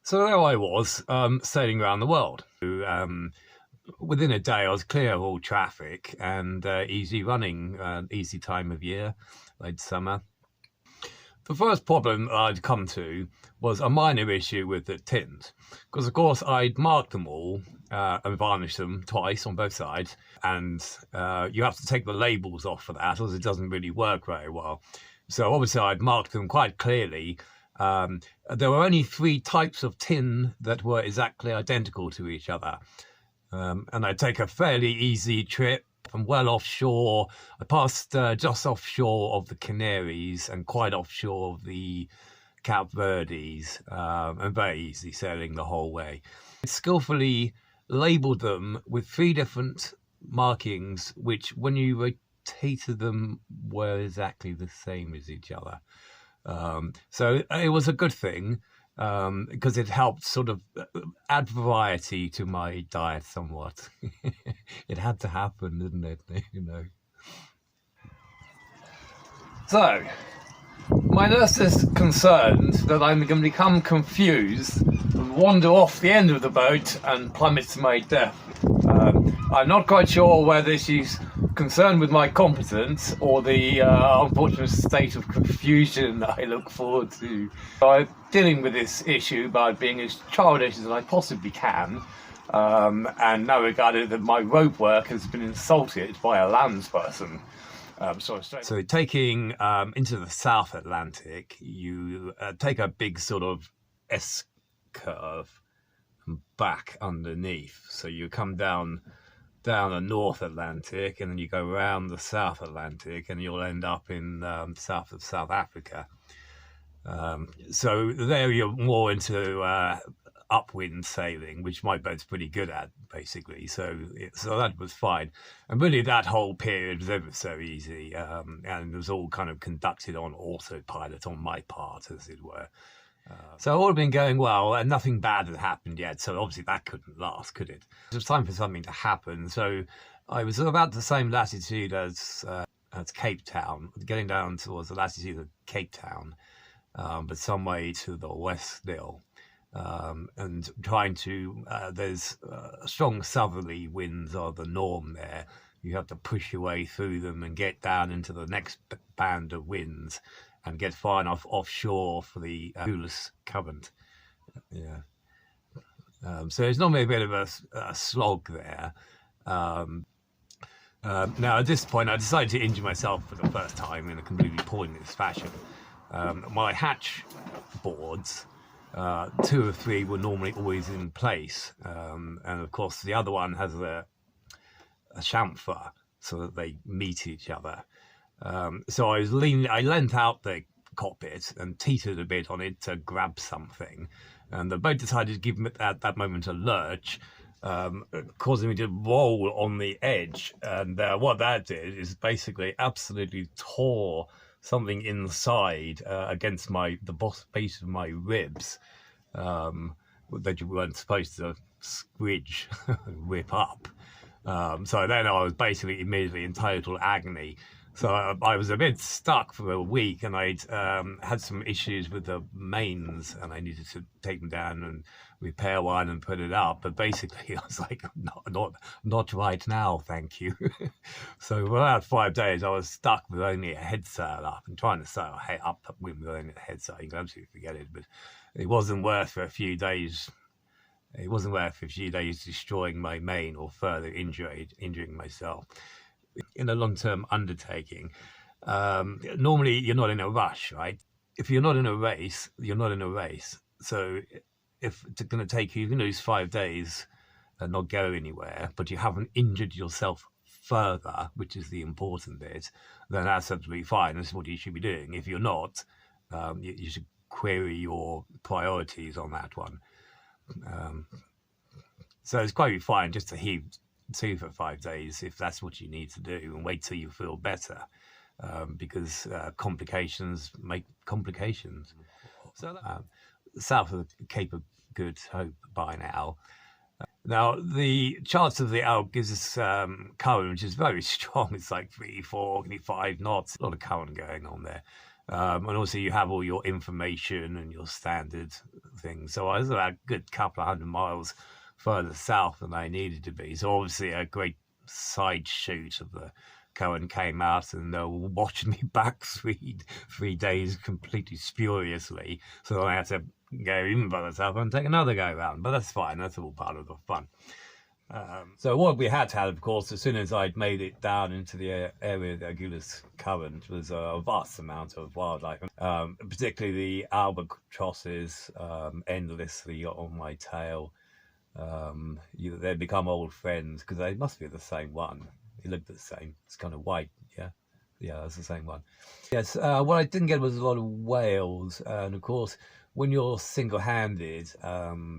So there I was, sailing around the world. Within a day, I was clear of all traffic and easy running, easy time of year, late summer. The first problem I'd come to was a minor issue with the tins, because of course I'd marked them all and varnished them twice on both sides, and you have to take the labels off for that, or it doesn't really work very well. So obviously I'd marked them quite clearly. There were only 3 types of tin that were exactly identical to each other. And I'd take a fairly easy trip from well offshore. I passed just offshore of the Canaries and quite offshore of the Cape Verdes, and very easy sailing the whole way. I skillfully labelled them with 3 different markings, which when you rotated them were exactly the same as each other. So it was a good thing, because it helped sort of add variety to my diet somewhat. It had to happen, didn't it? So, my nurse is concerned that I'm going to become confused and wander off the end of the boat and plummet to my death. I'm not quite sure whether she's concerned with my competence or the unfortunate state of confusion that I look forward to. I'm dealing with this issue by being as childish as I possibly can, and now regarded that my rope work has been insulted by a landsperson. So taking into the South Atlantic, you take a big sort of S-curve and back underneath. So you come down the North Atlantic, and then you go around the South Atlantic, and you'll end up in south of South Africa. So there you're more into upwind sailing, which my boat's pretty good at, basically. So that was fine. And really that whole period was ever so easy, and it was all kind of conducted on autopilot on my part, as it were. So all had been going well, and nothing bad had happened yet, so obviously that couldn't last, could it? It was time for something to happen, so I was about the same latitude as Cape Town, getting down towards the latitude of Cape Town, but some way to the west still, and trying to, there's strong southerly winds are the norm there. You have to push your way through them and get down into the next band of winds, and get far enough offshore for the Ulysses current. Yeah. So it's normally a bit of a slog there. Now at this point, I decided to injure myself for the first time in a completely pointless fashion. My hatch boards, 2 or 3 were normally always in place, and of course the other one has a chamfer so that they meet each other. So I leant out the cockpit and teetered a bit on it to grab something, and the boat decided to give me at that moment a lurch, causing me to roll on the edge. And what that did is basically absolutely tore something inside against the base of my ribs, that you weren't supposed to squidge rip up. So then I was basically immediately in total agony. So I was a bit stuck for a week, and I'd had some issues with the mains, and I needed to take them down and repair one and put it up. But basically, I was like, not right now, thank you. So for about 5 days, I was stuck with only a head sail up, and trying to sail up with only a head sail. You can absolutely forget it. But it wasn't worth for a few days. It wasn't worth a few days destroying my main or further injuring myself. In a long-term undertaking, normally you're not in a rush, right? If you're not in a race, you're not in a race. So if it's going to take you, you can lose 5 days and not go anywhere, but you haven't injured yourself further, which is the important bit, then that's absolutely fine. That's what you should be doing. If you're not, you should query your priorities on that one. So it's quite fine just to heave to for 5 days if that's what you need to do, and wait till you feel better, because complications make complications. So south of the Cape of Good Hope by now, Now, the charts of the Alp gives us current, which is very strong. It's like 3, 4, 5 knots. A lot of current going on there. And also you have all your information and your standard things. So I was about a good couple of 100 miles further south than I needed to be. So obviously a great side shoot of the current came out, and they watched me back three days completely spuriously. So I had to go even further south and take another go round. But that's fine. That's all part of the fun. So what we had, of course, as soon as I'd made it down into the area of the Agulhas current, was a vast amount of wildlife, particularly the albatrosses endlessly on my tail. They'd become old friends because they must be the same one. It looked the same. It's kind of white, yeah. Yeah, it's the same one. Yes, what I didn't get was a lot of whales, and of course, when you're single-handed,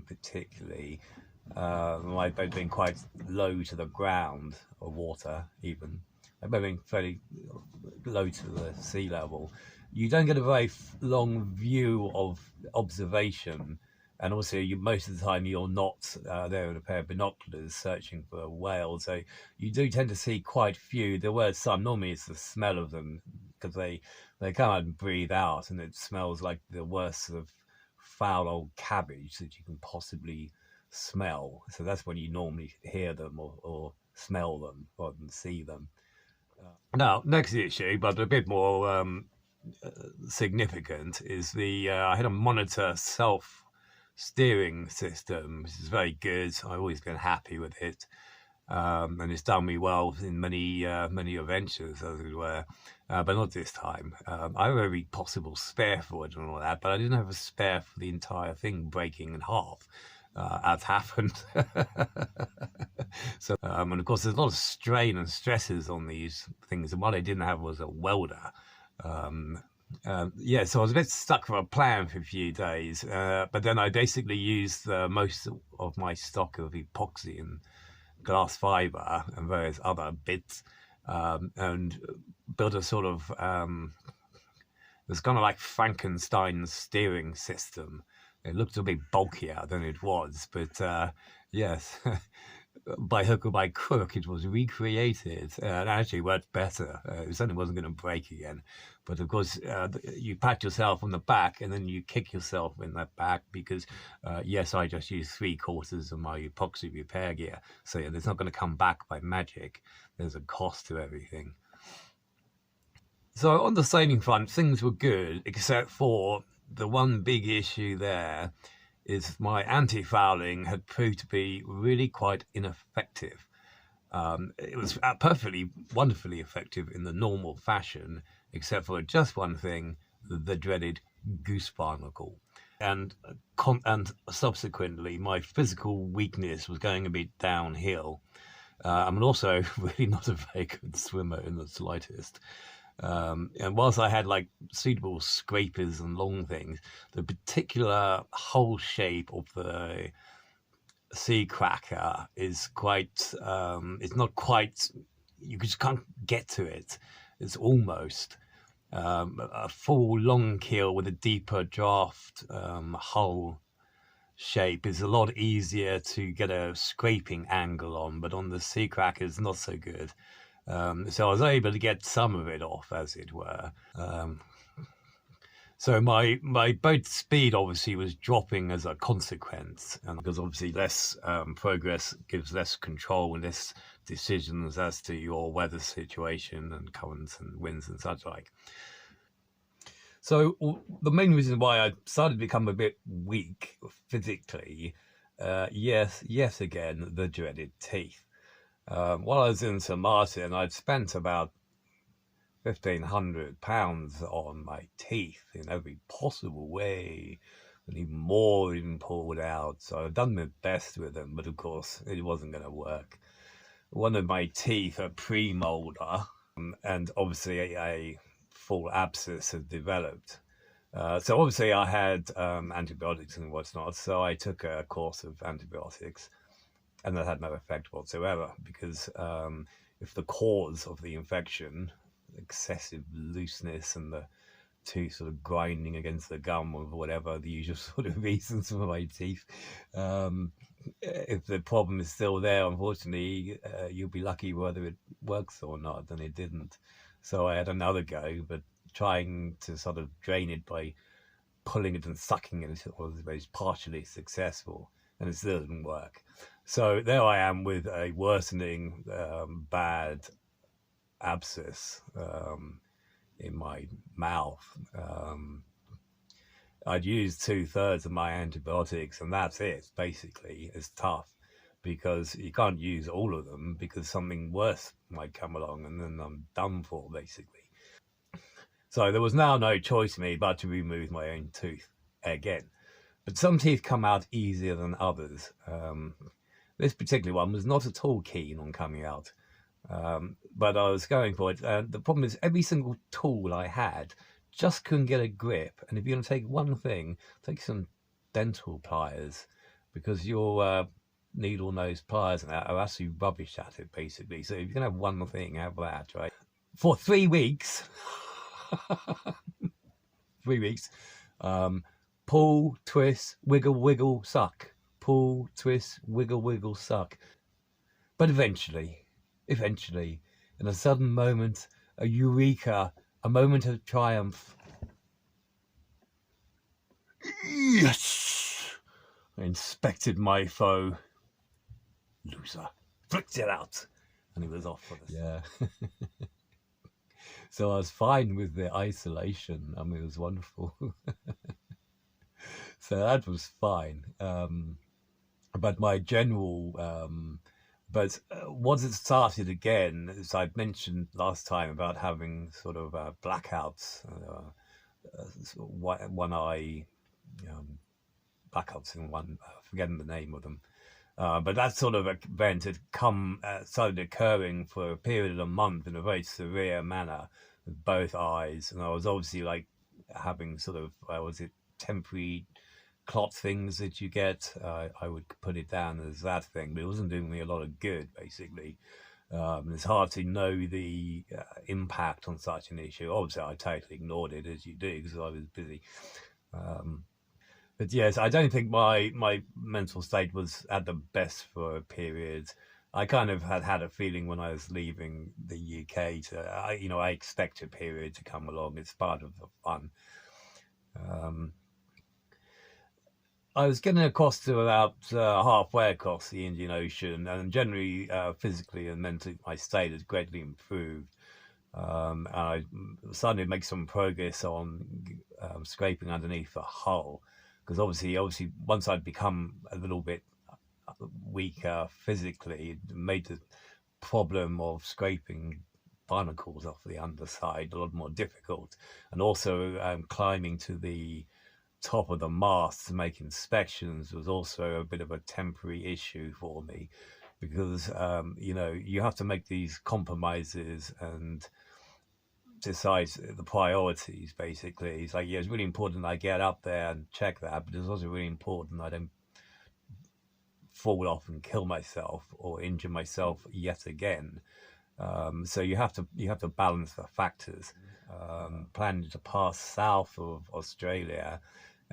particularly, my boat being quite low to the ground, or water even, my boat being fairly low to the sea level, you don't get a very long view of observation. And also, most of the time, you're not there with a pair of binoculars searching for a whale. So you do tend to see quite few. There were some. Normally, it's the smell of them because they come out and breathe out, and it smells like the worst sort of foul old cabbage that you can possibly smell. So that's when you normally hear them or smell them rather than see them. Now, next issue, but a bit more significant, is I had a monitor self-steering system, which is very good. I've always been happy with it. And it's done me well in many adventures, as it were, but not this time. I have every possible spare for it and all that, but I didn't have a spare for the entire thing breaking in half, as happened. So, and of course, there's a lot of strain and stresses on these things, and what I didn't have was a welder. So I was a bit stuck for a plan for a few days, but then I basically used most of my stock of epoxy and glass fiber and various other bits, and built a sort of it was kind of like Frankenstein's steering system. It looked a bit bulkier than it was, but yes, by hook or by crook, it was recreated and actually worked better. It certainly wasn't going to break again. But of course, you pat yourself on the back and then you kick yourself in the back because, yes, I just used 3/4 of my epoxy repair gear. So it's not going to come back by magic. There's a cost to everything. So on the sailing front, things were good, except for the one big issue there is my anti-fouling had proved to be really quite ineffective. It was perfectly, wonderfully effective in the normal fashion, except for just one thing, the dreaded goose barnacle. And subsequently, my physical weakness was going a bit downhill. I'm also really not a very good swimmer in the slightest. And whilst I had like suitable scrapers and long things, the particular hull shape of the sea cracker is quite, it's not quite, you just can't get to it. It's almost a full long keel with a deeper draft hull shape is a lot easier to get a scraping angle on, but on the sea cracker it's not so good. So I was able to get some of it off, as it were. So my boat speed obviously was dropping as a consequence, and because obviously less progress gives less control and less decisions as to your weather situation and currents and winds and such like. So the main reason why I started to become a bit weak physically, yes again, the dreaded teeth. While I was in St. Martin, I'd spent about £1,500 on my teeth in every possible way, and even more even pulled out. So I've done my best with them, but of course it wasn't going to work. One of my teeth, a premolar, and obviously a full abscess had developed. So obviously I had antibiotics and whatnot, so I took a course of antibiotics. And that had no effect whatsoever because if the cause of the infection, excessive looseness and the tooth sort of grinding against the gum or whatever, the usual sort of reasons for my teeth, if the problem is still there, unfortunately, you'll be lucky whether it works or not, and it didn't. So I had another go, but trying to sort of drain it by pulling it and sucking it was partially successful, and it still didn't work. So there I am with a worsening bad abscess in my mouth. I'd used 2/3 of my antibiotics, and that's it. Basically, it's tough because you can't use all of them because something worse might come along, and then I'm done for, basically. So there was now no choice for me but to remove my own tooth again. But some teeth come out easier than others. This particular one was not at all keen on coming out, but I was going for it. The problem is every single tool I had just couldn't get a grip. And if you're going to take one thing, take some dental pliers, because your needle nose pliers and that are absolutely rubbish at it, basically. So if you're going to have one thing, have that, right? For 3 weeks, 3 weeks, pull, twist, wiggle, wiggle, suck. Pull, twist, wiggle, wiggle, suck. But eventually, in a sudden moment, a eureka, a moment of triumph. Yes! I inspected my foe. Loser. Flicked it out. And he was off for this. Yeah. So I was fine with the isolation. I mean, it was wonderful. So that was fine. But my general... once it started again, as I mentioned last time about having sort of blackouts, one eye blackouts in one, forgetting the name of them. But that sort of event had started occurring for a period of a month in a very severe manner with both eyes. And I was obviously like having sort of, was it temporary clot things that you get? I would put it down as that thing, but it wasn't doing me a lot of good, basically. It's hard to know the impact on such an issue. Obviously, I totally ignored it, as you do, because I was busy. But yes, I don't think my mental state was at the best for a period. I kind of had a feeling when I was leaving the UK I expect a period to come along. It's part of the fun. I was getting across to about halfway across the Indian Ocean, and generally physically and mentally my state has greatly improved. And I started to make some progress on scraping underneath the hull, because obviously once I'd become a little bit weaker physically, it made the problem of scraping barnacles off the underside a lot more difficult, and also climbing to the top of the mast to make inspections was also a bit of a temporary issue for me, because you have to make these compromises and decide the priorities, basically. It's like, yeah, it's really important I get up there and check that, but it's also really important I don't fall off and kill myself or injure myself yet again. So you have to balance the factors. Planning to pass south of Australia,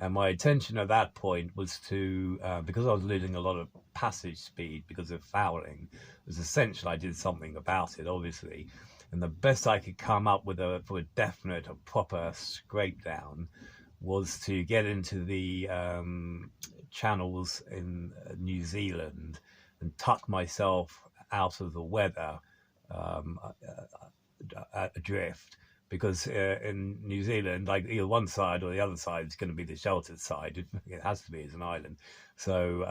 and my intention at that point was to, because I was losing a lot of passage speed because of fouling, it was essential I did something about it, obviously. And the best I could come up with for a definite, a proper scrape down, was to get into the channels in New Zealand and tuck myself out of the weather adrift. Because in New Zealand, like either one side or the other side is going to be the sheltered side. It has to be as an island. So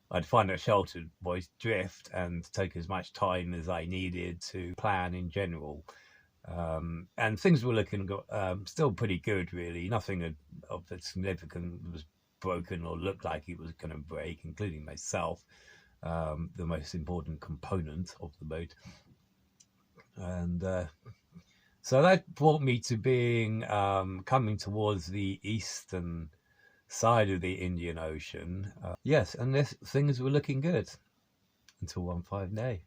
I'd find a sheltered voice drift and take as much time as I needed to plan in general. And things were looking still pretty good, really. Nothing of significant was broken or looked like it was going to break, including myself, the most important component of the boat. And so that brought me to being coming towards the eastern side of the Indian Ocean. Yes, and things were looking good until one fine day.